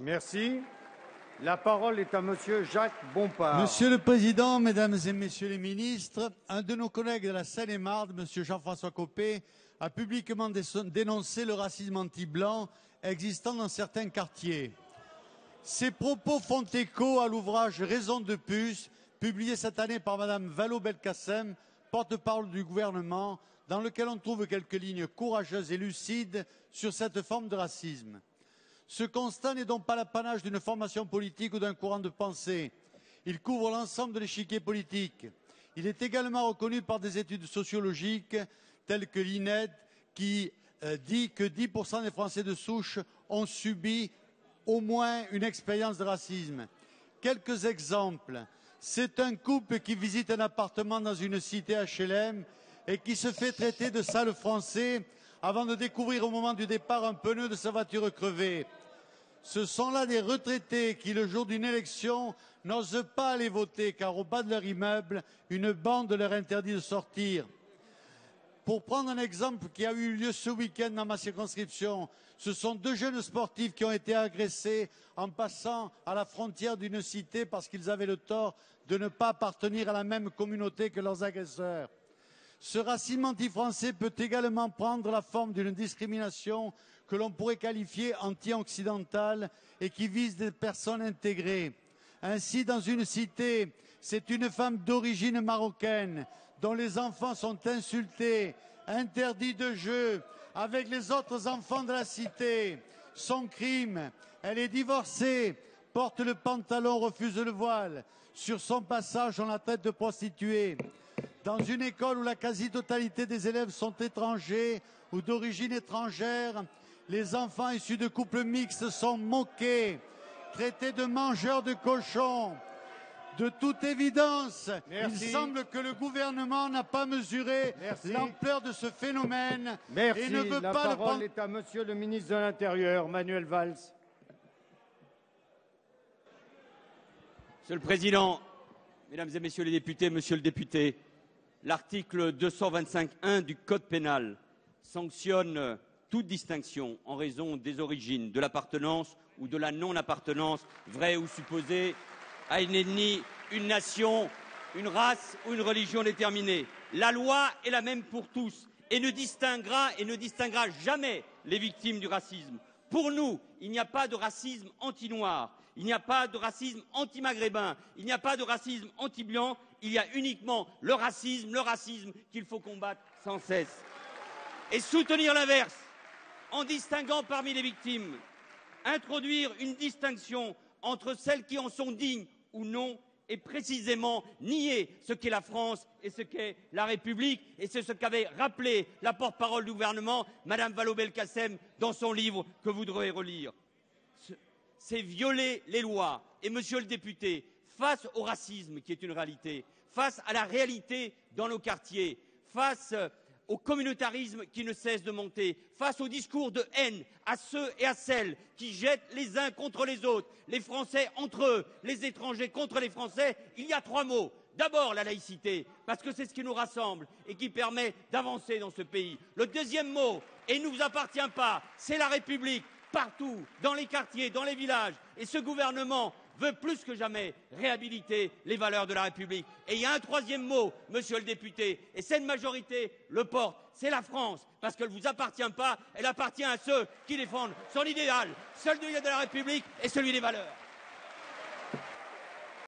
Merci. La parole est à Monsieur Jacques Bompard. Monsieur le Président, Mesdames et Messieurs les ministres, un de nos collègues de la Seine-et-Marne, Monsieur Jean-François Copé, a publiquement dénoncé le racisme anti-blanc existant dans certains quartiers. Ces propos font écho à l'ouvrage Raison de plus, publié cette année par Madame Vallaud-Belkacem, porte-parole du gouvernement, dans lequel on trouve quelques lignes courageuses et lucides sur cette forme de racisme. Ce constat n'est donc pas l'apanage d'une formation politique ou d'un courant de pensée. Il couvre l'ensemble de l'échiquier politique. Il est également reconnu par des études sociologiques telles que l'INED qui dit que 10% des Français de souche ont subi au moins une expérience de racisme. Quelques exemples. C'est un couple qui visite un appartement dans une cité HLM et qui se fait traiter de sale français avant de découvrir au moment du départ un pneu de sa voiture crevée. Ce sont là des retraités qui, le jour d'une élection, n'osent pas aller voter car au bas de leur immeuble, une bande leur interdit de sortir. Pour prendre un exemple qui a eu lieu ce week-end dans ma circonscription, ce sont 2 jeunes sportifs qui ont été agressés en passant à la frontière d'une cité parce qu'ils avaient le tort de ne pas appartenir à la même communauté que leurs agresseurs. Ce racisme anti-français peut également prendre la forme d'une discrimination que l'on pourrait qualifier anti-occidentale et qui vise des personnes intégrées. Ainsi, dans une cité, c'est une femme d'origine marocaine dont les enfants sont insultés, interdits de jeu avec les autres enfants de la cité. Son crime, elle est divorcée, porte le pantalon, refuse le voile. Sur son passage, on la traite de prostituée. Dans une école où la quasi-totalité des élèves sont étrangers ou d'origine étrangère, les enfants issus de couples mixtes sont moqués, traités de mangeurs de cochons. De toute évidence, il semble que le gouvernement n'a pas mesuré l'ampleur de ce phénomène et ne veut pas le prendre. La parole est à Monsieur le ministre de l'Intérieur, Manuel Valls. Monsieur le Président, Mesdames et Messieurs les députés, Monsieur le député, l'article 225.1 du Code pénal sanctionne toute distinction en raison des origines, de l'appartenance ou de la non-appartenance, vraie ou supposée, à une ethnie, une nation, une race ou une religion déterminée. La loi est la même pour tous et ne distinguera jamais les victimes du racisme. Pour nous, il n'y a pas de racisme anti-noir, il n'y a pas de racisme anti-maghrébin, il n'y a pas de racisme anti-blanc, il y a uniquement le racisme qu'il faut combattre sans cesse. Et soutenir l'inverse, en distinguant parmi les victimes, introduire une distinction entre celles qui en sont dignes ou non, et précisément nier ce qu'est la France et ce qu'est la République, et c'est ce qu'avait rappelé la porte-parole du gouvernement, Madame Vallaud-Belkacem, dans son livre que vous devrez relire. C'est violer les lois. Et monsieur le député, face au racisme qui est une réalité, face à la réalité dans nos quartiers, face au communautarisme qui ne cesse de monter, face au discours de haine à ceux et à celles qui jettent les uns contre les autres, les Français entre eux, les étrangers contre les Français, il y a 3 mots. D'abord la laïcité, parce que c'est ce qui nous rassemble et qui permet d'avancer dans ce pays. Le deuxième mot, et il ne vous appartient pas, c'est la République, partout, dans les quartiers, dans les villages. Et ce gouvernement veut plus que jamais réhabiliter les valeurs de la République. Et il y a un 3e mot, monsieur le député, et cette majorité le porte, c'est la France, parce qu'elle ne vous appartient pas, elle appartient à ceux qui défendent son idéal, celui de la République et celui des valeurs.